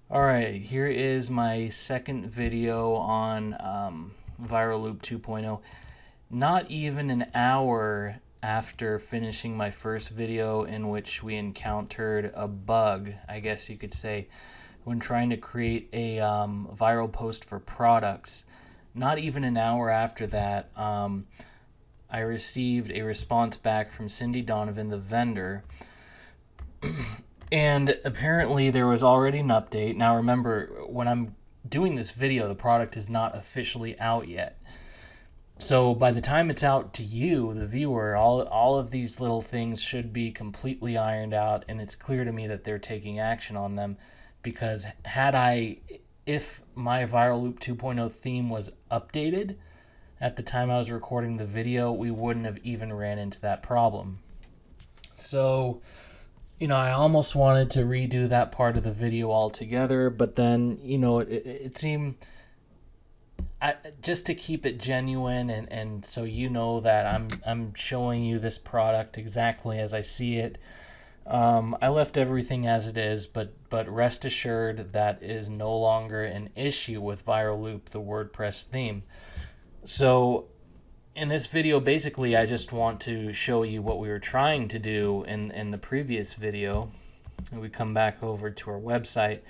Alright, here is my second video on Viral Loop 2.0. Not even an hour after finishing my first video in which we encountered a bug, I guess you could say, when trying to create a viral post for products. Not even an hour after that, I received a response back from Cindy Donovan, the vendor. And apparently there was already an update. Now remember, when I'm doing this video, the product is not officially out yet. So by the time it's out to you, the viewer, all of these little things should be completely ironed out, and it's clear to me that they're taking action on them, because if my Viral Loop 2.0 theme was updated at the time I was recording the video, we wouldn't have even ran into that problem. So I almost wanted to redo that part of the video altogether, but then, it seemed, just to keep it genuine and so that I'm showing you this product exactly as I see it, I left everything as it is, but rest assured that is no longer an issue with Viral Loop, the WordPress theme. So in this video, basically, I just want to show you what we were trying to do in the previous video. We come back over to our website.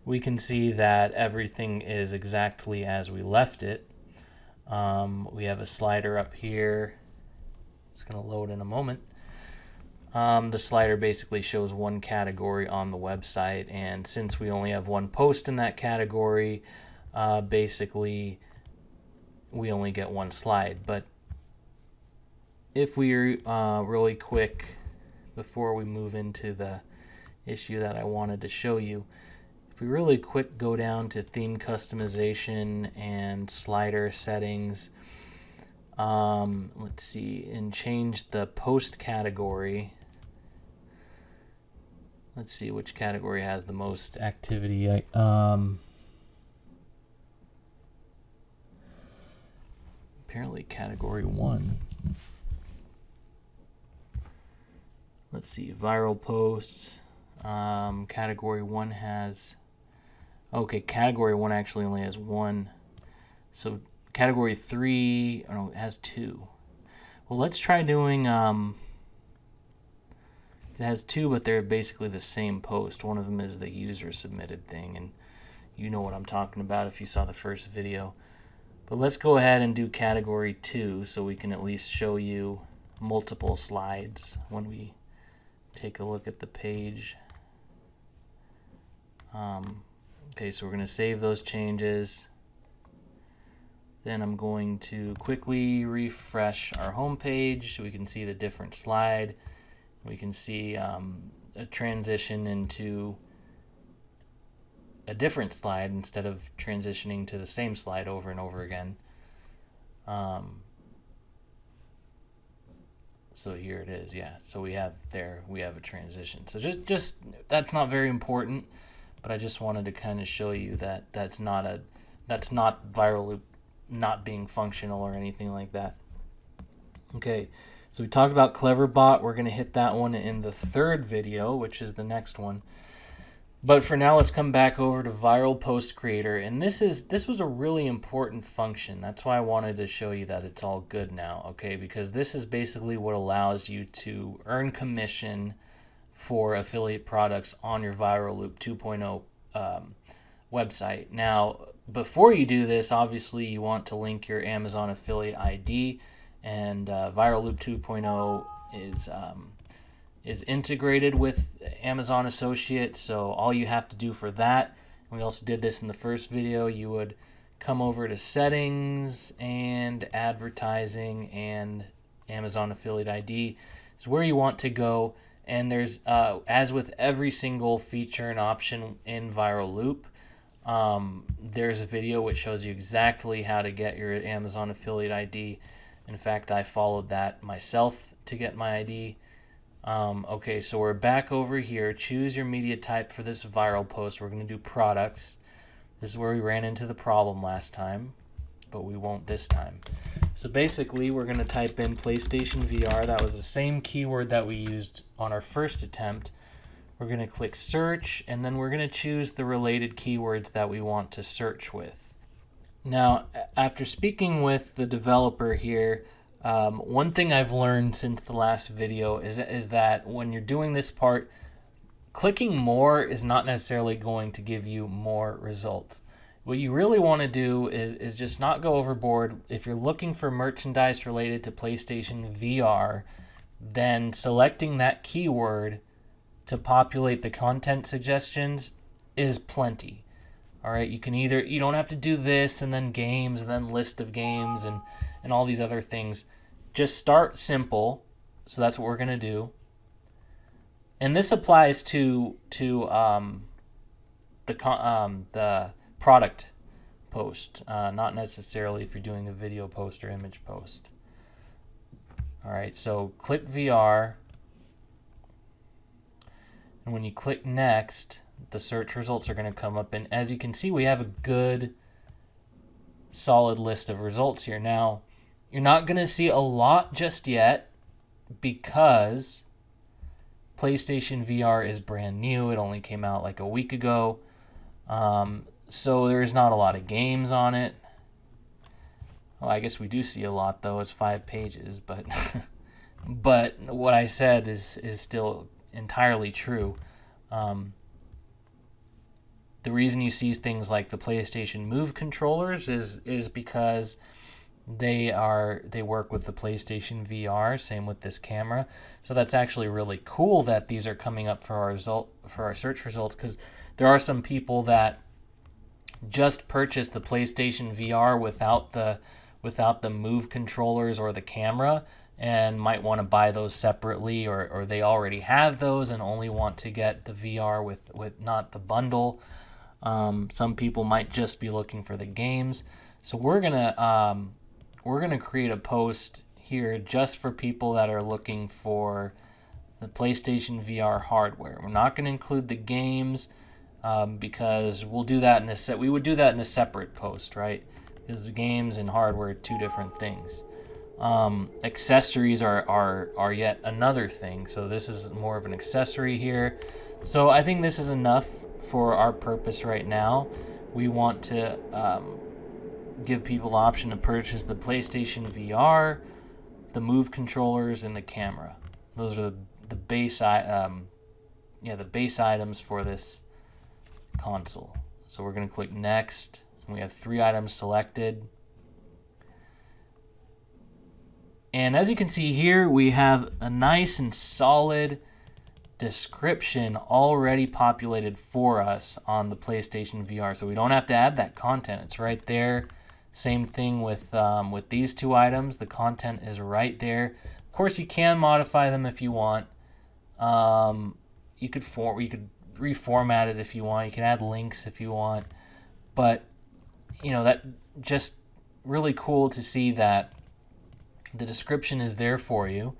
We can see that everything is exactly as we left it. We have a slider up here. It's going to load in a moment. The slider basically shows one category on the website, and since we only have one post in that category, basically we only get one slide. But if we're really quick, before we move into the issue that I wanted to show you, if we really quick go down to theme customization and slider settings, let's see, and change the post category. Let's see which category has the most activity. Apparently category 1. Let's see, viral posts. Category 1 has... Okay, category 1 actually only has 1. So category 3, oh no, it has 2. Well, let's try doing... It has 2, but they're basically the same post. One of them is the user submitted thing, and you know what I'm talking about if you saw the first video. But let's go ahead and do category 2 so we can at least show you multiple slides when we take a look at the page. Okay, so we're going to save those changes. Then I'm going to quickly refresh our home page so we can see the different slide. We can see a transition into a different slide instead of transitioning to the same slide over and over again. So here it is, yeah. So we have a transition. So just that's not very important, but I just wanted to kind of show you that that's not Viral Loop not being functional or anything like that. Okay, so we talked about Cleverbot. We're going to hit that one in the third video, which is the next one. But for now, let's come back over to Viral Post Creator, and this was a really important function. That's why I wanted to show you that it's all good now, okay? Because this is basically what allows you to earn commission for affiliate products on your Viral Loop 2.0 website. Now, before you do this, obviously you want to link your Amazon affiliate ID, and Viral Loop 2.0 is integrated with Amazon Associates, so all you have to do for that, and we also did this in the first video, you would come over to settings and advertising, and Amazon Affiliate ID is where you want to go. And there's, as with every single feature and option in Viral Loop, there's a video which shows you exactly how to get your Amazon Affiliate ID. In fact, I followed that myself to get my ID. Okay, so we're back over here. Choose your media type for this viral post. We're going to do products. This is where we ran into the problem last time, but we won't this time. So basically, we're going to type in PlayStation VR. That was the same keyword that we used on our first attempt. We're going to click search, and then we're going to choose the related keywords that we want to search with. Now, after speaking with the developer here, one thing I've learned since the last video is that when you're doing this part, clicking more is not necessarily going to give you more results. What you really want to do is just not go overboard. If you're looking for merchandise related to PlayStation VR, then selecting that keyword to populate the content suggestions is plenty. All right, you don't have to do this and then games and then list of games and all these other things. Just start simple. So that's what we're going to do. And this applies to the product post, not necessarily if you're doing a video post or image post. All right, so click VR, and when you click next, the search results are going to come up, and as you can see, we have a good solid list of results here. Now, you're not going to see a lot just yet because PlayStation VR is brand new. It only came out like a week ago. So there's not a lot of games on it. Well, I guess we do see a lot though. It's 5 pages, but but what I said is still entirely true. The reason you see things like the PlayStation Move controllers is because they work with the PlayStation VR. Same with this camera. So that's actually really cool that these are coming up for our search results, because there are some people that just purchased the PlayStation VR without the Move controllers or the camera, and might want to buy those separately, or they already have those and only want to get the VR with not the bundle. Some people might just be looking for the games. So we're gonna create a post here just for people that are looking for the PlayStation VR hardware. We're not going to include the games because we'll do that we would do that in a separate post, right? Because the games and hardware are two different things. Accessories are yet another thing. So this is more of an accessory here. So I think this is enough for our purpose right now. We want to give people the option to purchase the PlayStation VR, the Move controllers, and the camera. Those are the base items for this console. So we're going to click next, and we have 3 items selected. And as you can see here, we have a nice and solid description already populated for us on the PlayStation VR. So we don't have to add that content. It's right there. Same thing with these 2 items. The content is right there. Of course, you can modify them if you want. You could reformat it if you want. You can add links if you want. But that just really cool to see that the description is there for you.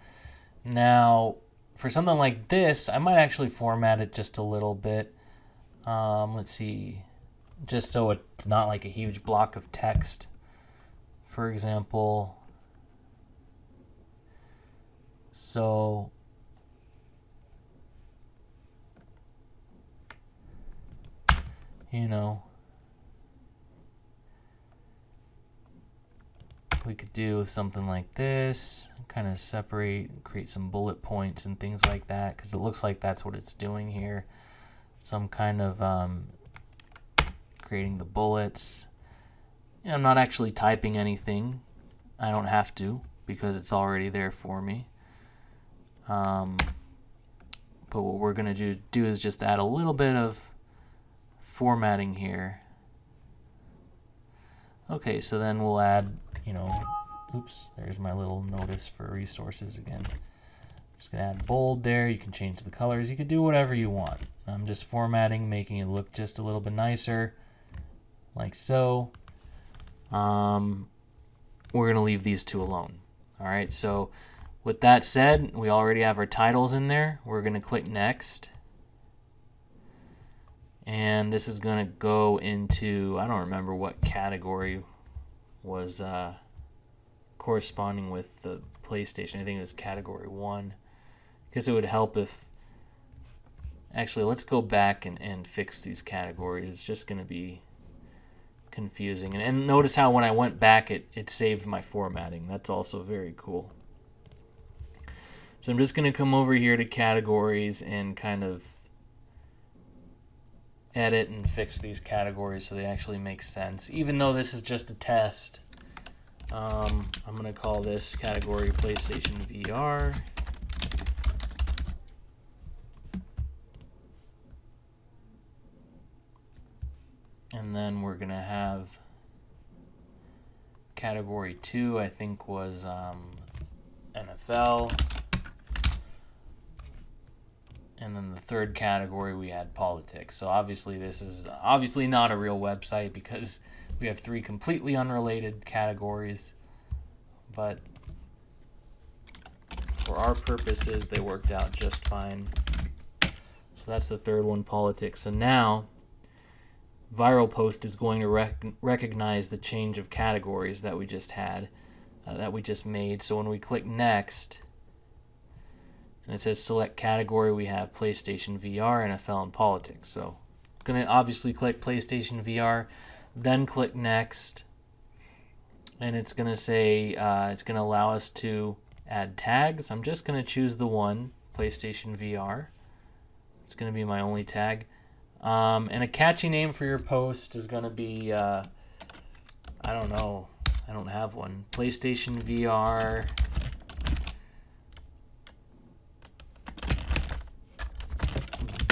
Now, for something like this, I might actually format it just a little bit. Let's see. Just so it's not like a huge block of text, for example. So we could do something like this, kind of separate, create some bullet points and things like that, because it looks like that's what it's doing here. Some kind of creating the bullets. I'm not actually typing anything. I don't have to because it's already there for me. But what we're going to do is just add a little bit of formatting here. Okay, so then we'll add, oops, there's my little notice for resources again. Just going to add bold there. You can change the colors. You can do whatever you want. I'm just formatting, making it look just a little bit nicer, like so. We're going to leave these 2 alone. All right, so with that said, we already have our titles in there. We're going to click next. And this is going to go into, I don't remember what category was corresponding with the PlayStation. I think it was category 1. Because it would help if Actually, let's go back and fix these categories. It's just going to be confusing. And notice how when I went back, it saved my formatting. That's also very cool. So I'm just going to come over here to categories and kind of edit and fix these categories so they actually make sense. Even though this is just a test, I'm going to call this category PlayStation VR. And then we're going to have category 2, I think, was NFL. And then the third category we had politics. So obviously this is obviously not a real website because we have 3 completely unrelated categories. But for our purposes, they worked out just fine. So that's the third one, politics. So now Viral Post is going to recognize the change of categories that we just had, that we just made. So when we click next, and it says select category, we have PlayStation VR, NFL, and politics. So I'm going to obviously click PlayStation VR, then click next, and it's going to say, it's going to allow us to add tags. I'm just going to choose the one, PlayStation VR. It's going to be my only tag. And a catchy name for your post is going to be, I don't know, I don't have one. PlayStation VR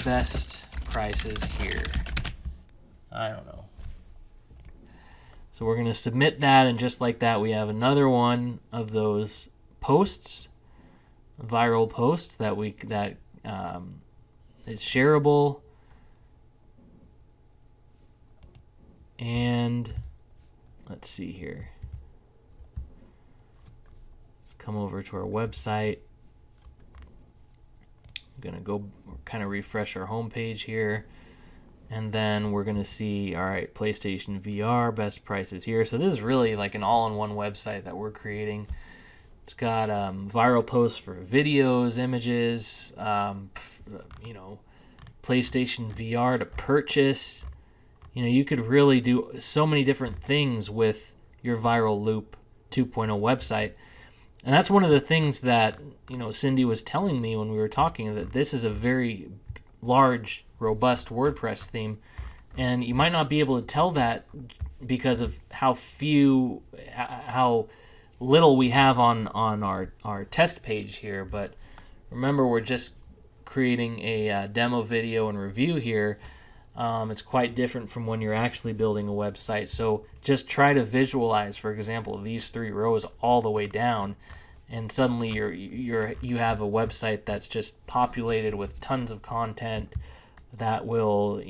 best prices here. I don't know. So we're going to submit that, and just like that, we have another one of those posts, viral posts that is shareable. And let's see here. Let's come over to our website. I'm going to go kind of refresh our homepage here. And then we're going to see, all right, PlayStation VR, best prices here. So this is really like an all-in-one website that we're creating. It's got viral posts for videos, images, PlayStation VR to purchase. You could really do so many different things with your Viral Loop 2.0 website. And that's one of the things that, Cindy was telling me when we were talking, that this is a very large, robust WordPress theme. And you might not be able to tell that because of how little we have on our test page here. But remember, we're just creating a demo video and review here. It's quite different from when you're actually building a website. So just try to visualize, for example, these 3 rows all the way down, and suddenly you have a website that's just populated with tons of content that will,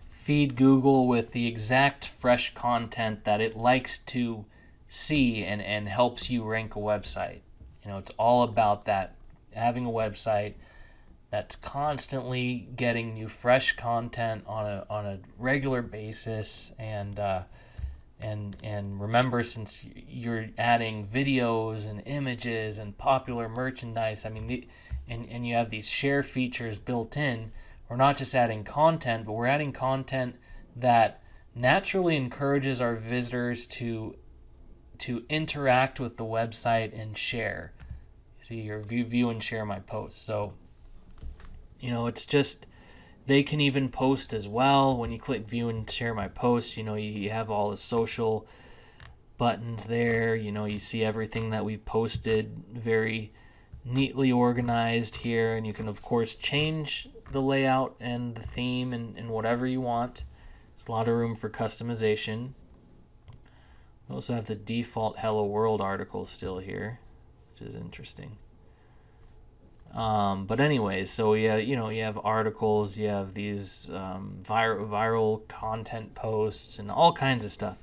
feed Google with the exact fresh content that it likes to see and helps you rank a website. It's all about that, having a website that's constantly getting you fresh content on a regular basis, and remember, since you're adding videos and images and popular merchandise, and you have these share features built in, we're not just adding content, but we're adding content that naturally encourages our visitors to interact with the website and share. See, your view and share my posts. So it's just, they can even post as well. When you click view and share my post, you have all the social buttons there. You see everything that we've posted very neatly organized here. And you can, of course, change the layout and the theme and whatever you want. There's a lot of room for customization. We also have the default Hello World article still here, which is interesting. But anyways, so you have articles, you have these viral content posts and all kinds of stuff.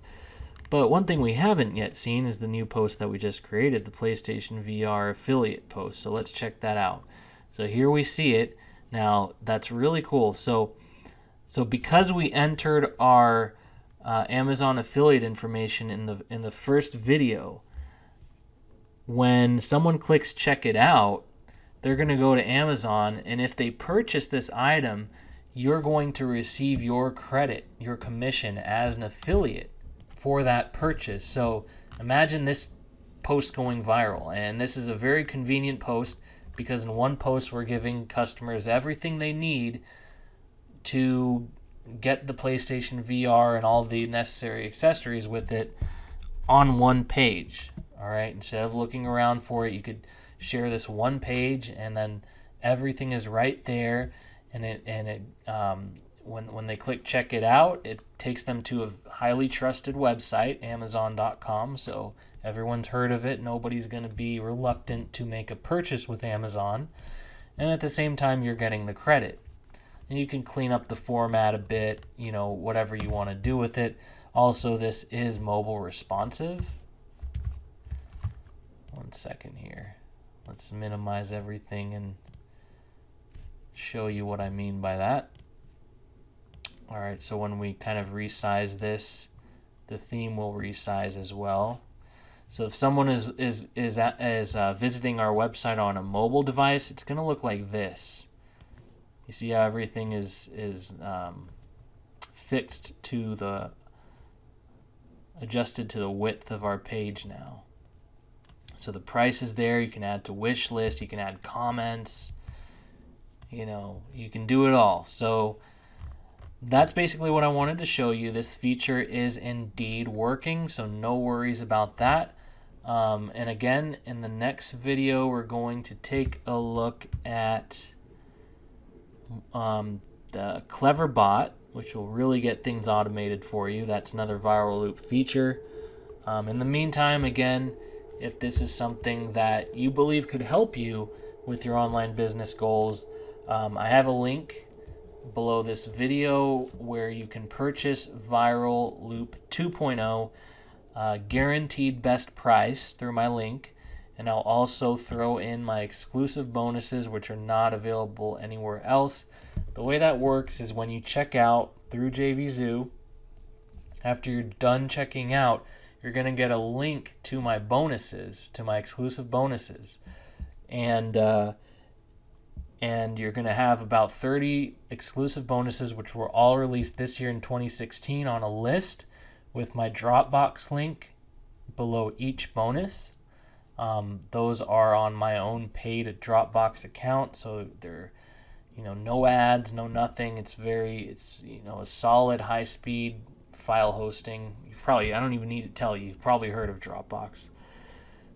But one thing we haven't yet seen is the new post that we just created, the PlayStation VR affiliate post. So let's check that out. So here we see it. Now that's really cool. So because we entered our Amazon affiliate information in the first video, when someone clicks check it out, they're going to go to Amazon, and if they purchase this item, you're going to receive your credit, your commission as an affiliate for that purchase. So imagine this post going viral, and this is a very convenient post because in one post we're giving customers everything they need to get the PlayStation VR and all the necessary accessories with it on one page. All right, instead of looking around for it, you could share this one page, and then everything is right there. And when they click check it out, it takes them to a highly trusted website, Amazon.com. So everyone's heard of it. Nobody's going to be reluctant to make a purchase with Amazon. And at the same time, you're getting the credit. And you can clean up the format a bit, whatever you want to do with it. Also, this is mobile responsive. One second here. Let's minimize everything and show you what I mean by that. All right, so when we kind of resize this, the theme will resize as well. So if someone is visiting our website on a mobile device, it's going to look like this. You see how everything is fixed to the adjusted to the width of our page now. So the price is there. You can add to wish list. You can add comments. You can do it all. So that's basically what I wanted to show you. This feature is indeed working, so no worries about that. And again, in the next video, we're going to take a look at the Clever Bot, which will really get things automated for you. That's another viral loop feature. In the meantime, again, if this is something that you believe could help you with your online business goals, I have a link below this video where you can purchase Viral Loop 2.0 guaranteed best price through my link, and I'll also throw in my exclusive bonuses which are not available anywhere else. The way that works is when you check out through JVZoo, after you're done checking out, you're going to get a link to my bonuses, to my exclusive bonuses. And you're going to have about 30 exclusive bonuses, which were all released this year in 2016 on a list with my Dropbox link below each bonus. Those are on my own paid Dropbox account, so they're no ads, no nothing. It's a solid high-speed file hosting. I don't even need to tell you, you've probably heard of Dropbox.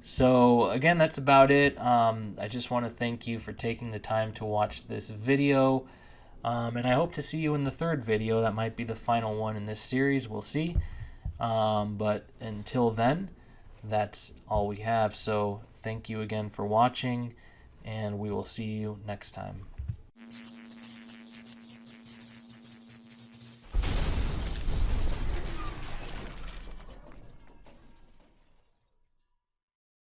So again, that's about it. I just want to thank you for taking the time to watch this video. And I hope to see you in the third video. That might be the final one in this series. We'll see. But until then, that's all we have. So thank you again for watching, and we will see you next time.